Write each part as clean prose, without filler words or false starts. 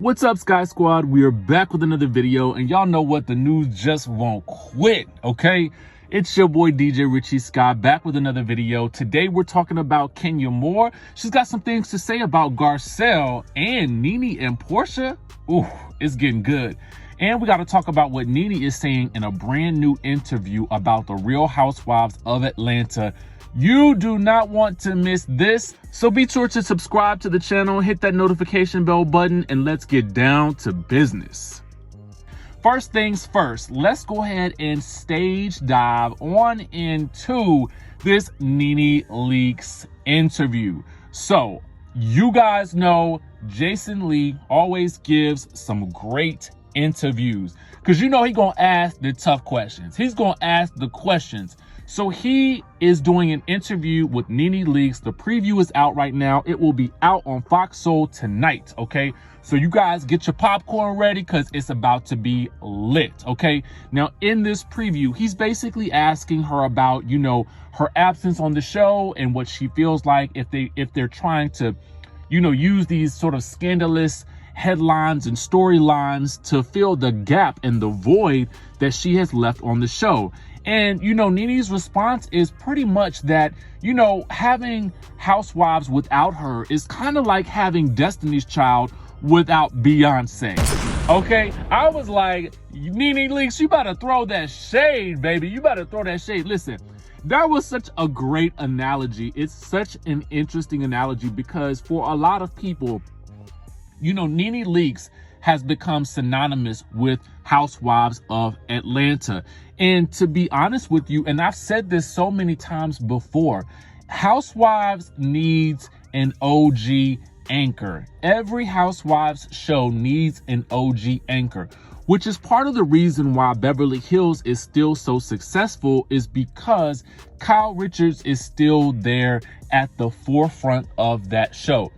What's up, Sky Squad? We are back with another video, and y'all know what? The news just won't quit, okay? It's your boy DJ Richie Skye back with another video. Today we're talking about Kenya Moore. She's got some things to say about Garcelle and Nene and Porsha. Ooh, it's getting good. And we got to talk about what Nene is saying in a brand new interview about the Real Housewives of Atlanta. You do not want to miss this. So be sure to subscribe to the channel, hit that notification bell button, and let's get down to business. First things first, let's go ahead and stage dive on into this Nene Leakes interview. So you guys know Jason Lee always gives some great interviews because you know he's gonna ask the tough questions. He's gonna ask the questions. So he is doing an interview with Nene Leakes. The preview is out right now. It will be out on Fox Soul tonight, okay? So you guys get your popcorn ready because it's about to be lit, okay? Now, in this preview, he's basically asking her about, you know, her absence on the show and what she feels like if they're trying to, you know, use these sort of scandalous headlines and storylines to fill the gap and the void that she has left on the show. And, you know, Nene's response is pretty much that, you know, having Housewives without her is kind of like having Destiny's Child without Beyonce. Okay, I was like, Nene Leakes, you better throw that shade, baby. You better throw that shade. Listen, that was such a great analogy. It's such an interesting analogy because for a lot of people, you know, Nene Leakes has become synonymous with Housewives of Atlanta. And to be honest with you, and I've said this so many times before, Housewives needs an OG anchor. Every Housewives show needs an OG anchor, which is part of the reason why Beverly Hills is still so successful, is because Kyle Richards is still there at the forefront of that show.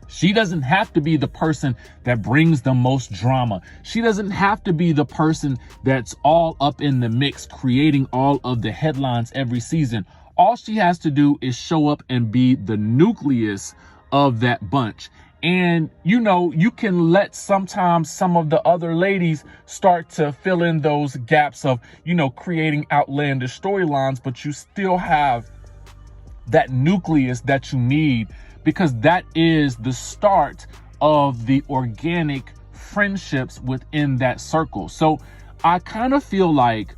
She doesn't have to be the person that brings the most drama. She doesn't have to be the person that's all up in the mix, creating all of the headlines every season. All she has to do is show up and be the nucleus of that bunch. And, you know, you can let sometimes some of the other ladies start to fill in those gaps of, you know, creating outlandish storylines, but you still have that nucleus that you need, because that is the start of the organic friendships within that circle. So I kind of feel like,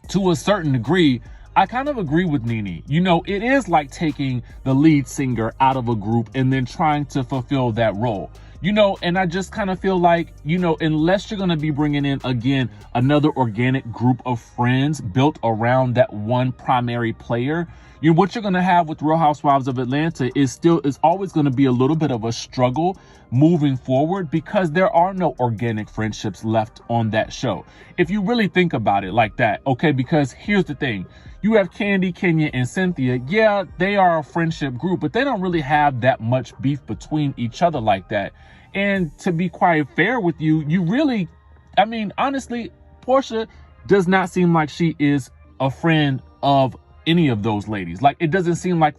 to a certain degree, I kind of agree with Nene. You know, it is like taking the lead singer out of a group and then trying to fulfill that role. You know, and I just kind of feel like, you know, unless you're going to be bringing in, again, another organic group of friends built around that one primary player, you know, what you're going to have with Real Housewives of Atlanta is always going to be a little bit of a struggle moving forward because there are no organic friendships left on that show. If you really think about it like that, okay, because here's the thing. You have Kandi, Kenya, and Cynthia. Yeah, they are a friendship group, but they don't really have that much beef between each other like that. And to be quite fair with you, you really, I mean, honestly, Porsha does not seem like she is a friend of any of those ladies. Like, it doesn't seem like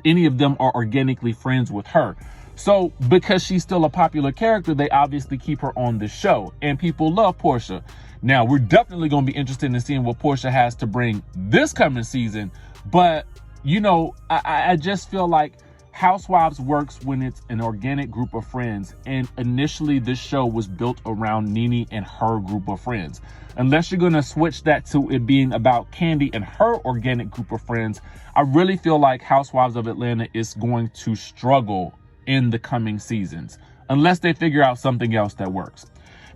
any of them are organically friends with her. So because she's still a popular character, they obviously keep her on the show, and people love Porsha. Now, we're definitely going to be interested in seeing what Porsha has to bring this coming season. But, you know, I just feel like Housewives works when it's an organic group of friends. And initially, this show was built around Nene and her group of friends. Unless you're going to switch that to it being about Kandi and her organic group of friends, I really feel like Housewives of Atlanta is going to struggle in the coming seasons, unless they figure out something else that works.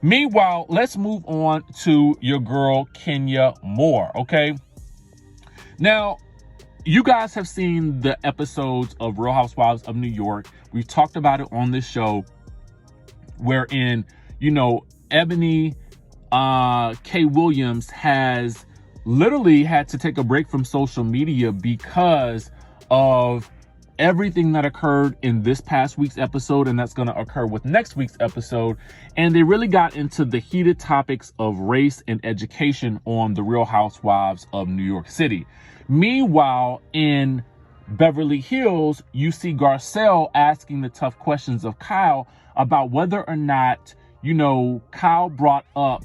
Meanwhile, let's move on to your girl, Kenya Moore, okay? Now, you guys have seen the episodes of Real Housewives of New York. We've talked about it on this show, wherein, you know, Ebony K. Williams has literally had to take a break from social media because of everything that occurred in this past week's episode, and that's going to occur with next week's episode. And they really got into the heated topics of race and education on the Real Housewives of New York City. Meanwhile, in Beverly Hills, you see Garcelle asking the tough questions of Kyle about whether or not, you know, Kyle brought up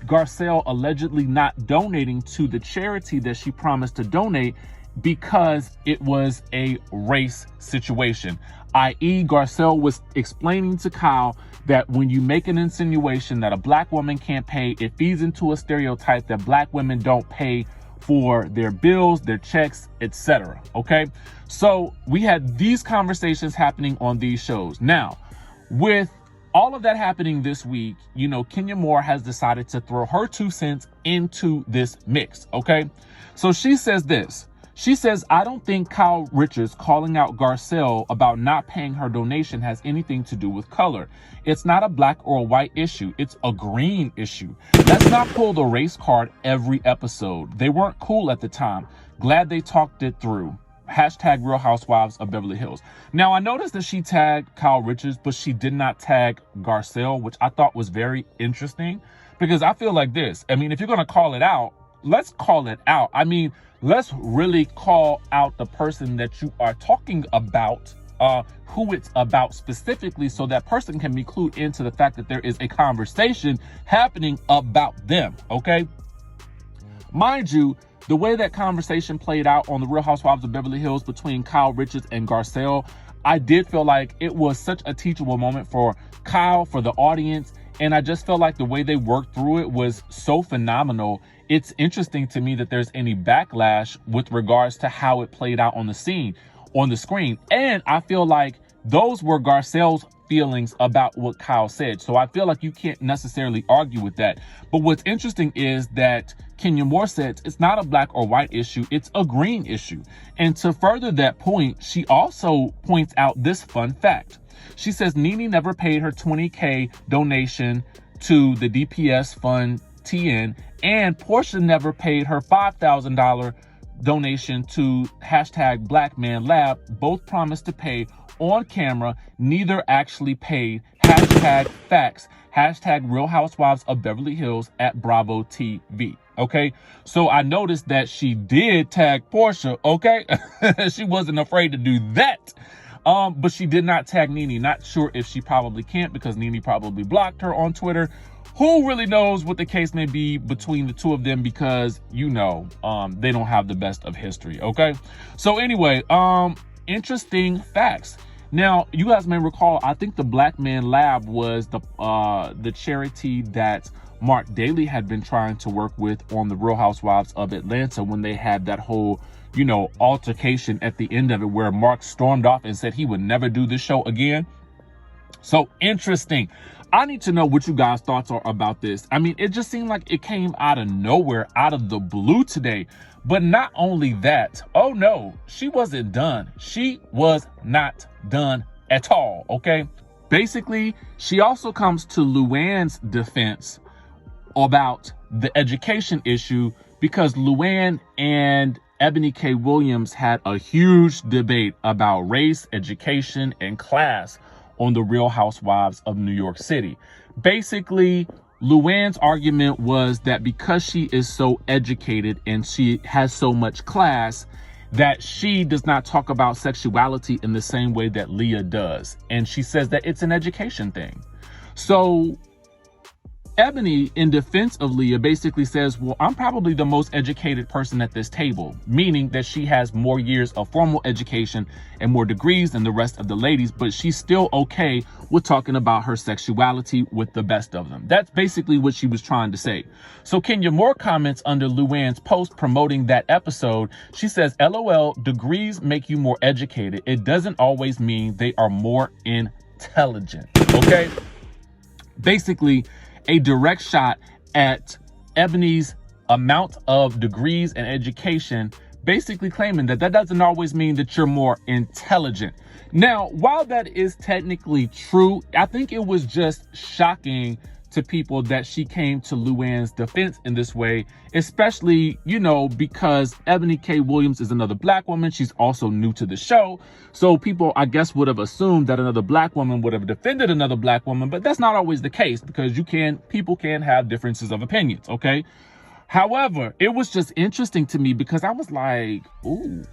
Garcelle allegedly not donating to the charity that she promised to donate because it was a race situation, i.e. Garcelle was explaining to Kyle that when you make an insinuation that a black woman can't pay, it feeds into a stereotype that black women don't pay for their bills, their checks, etc. Okay, so we had these conversations happening on these shows. Now, with all of that happening this week, you know, Kenya Moore has decided to throw her 2 cents into this mix. Okay, so she says this. She says, I don't think Kyle Richards calling out Garcelle about not paying her donation has anything to do with color. It's not a black or a white issue. It's a green issue. Let's not pull the race card every episode. They weren't cool at the time. Glad they talked it through. Hashtag Real Housewives of Beverly Hills. Now, I noticed that she tagged Kyle Richards, but she did not tag Garcelle, which I thought was very interesting because I feel like this. I mean, if you're going to call it out, let's call it out. I mean, let's really call out the person that you are talking about, who it's about specifically, so that person can be clued into the fact that there is a conversation happening about them, okay? Mind you, the way that conversation played out on the Real Housewives of Beverly Hills between Kyle Richards and Garcelle, I did feel like it was such a teachable moment for Kyle, for the audience, and I just felt like the way they worked through it was so phenomenal. It's interesting to me that there's any backlash with regards to how it played out on the screen. And I feel like those were Garcelle's feelings about what Kyle said. So I feel like you can't necessarily argue with that. But what's interesting is that Kenya Moore said it's not a black or white issue, it's a green issue. And to further that point, she also points out this fun fact. She says Nene never paid her $20K donation to the DPS fund TN, and PORSHA never paid her $5,000 donation to hashtag Black Man Lab. Both promised to pay on camera, neither actually paid. Hashtag facts. Hashtag Real Housewives of Beverly Hills at Bravo TV. Okay, so I noticed that she did tag PORSHA. Okay, she wasn't afraid to do that. But she did not tag Nene. Not sure if she probably can't because Nene probably blocked her on Twitter. Who really knows what the case may be between the two of them, because, you know, they don't have the best of history. Okay, so anyway, interesting facts. Now, you guys may recall, I think the Black Man Lab was the charity that Mark Daly had been trying to work with on the Real Housewives of Atlanta when they had that whole, you know, altercation at the end of it where Mark stormed off and said he would never do this show again. So interesting. I need to know what you guys' thoughts are about this. I mean, it just seemed like it came out of nowhere, out of the blue today. But not only that, oh no, she wasn't done. She was not done at all, okay? Basically, she also comes to Luann's defense about the education issue because Luann and Ebony K. Williams had a huge debate about race, education, and class on the Real Housewives of New York City. Basically, Luann's argument was that because she is so educated and she has so much class, that she does not talk about sexuality in the same way that Leah does. And she says that it's an education thing. So Ebony, in defense of Leah, basically says, well, I'm probably the most educated person at this table, meaning that she has more years of formal education and more degrees than the rest of the ladies, but she's still okay with talking about her sexuality with the best of them. That's basically what she was trying to say. So Kenya Moore comments under Luann's post promoting that episode. She says, LOL, degrees make you more educated. It doesn't always mean they are more intelligent. Okay? Basically, a direct shot at Ebony's amount of degrees and education, basically claiming that that doesn't always mean that you're more intelligent. Now, while that is technically true, I think it was just shocking to people that she came to Luann's defense in this way, especially, you know, because Ebony K. Williams is another black woman. She's also new to the show. So people, I guess, would have assumed that another black woman would have defended another black woman, but that's not always the case because people can have differences of opinions, okay? However, it was just interesting to me because I was like, ooh,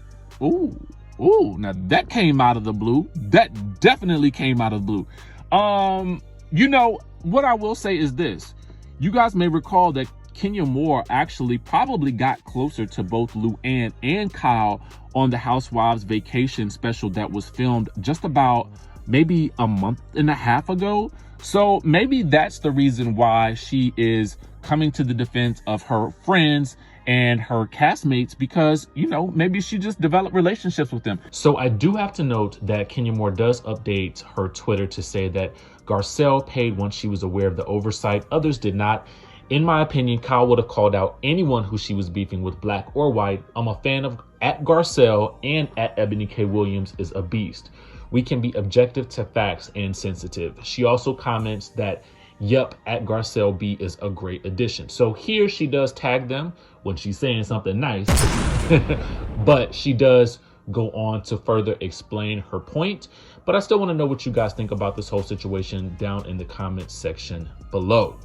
now that came out of the blue. That definitely came out of the blue. You know, what I will say is this. You guys may recall that Kenya Moore actually probably got closer to both Luann and Kyle on the Housewives vacation special that was filmed just about maybe a month and a half ago. So maybe that's the reason why she is coming to the defense of her friends and her castmates, because, you know, maybe she just developed relationships with them. So I do have to note that Kenya Moore does update her Twitter to say that Garcelle paid once she was aware of the oversight. Others did not. In my opinion, Kyle would have called out anyone who she was beefing with, black or white. I'm a fan of @Garcelle, and @Ebony K. Williams is a beast. We can be objective to facts and sensitive. She also comments that, yep, @Garcelle B is a great addition. So here she does tag them when she's saying something nice, but she does go on to further explain her point. But I still want to know what you guys think about this whole situation down in the comments section below.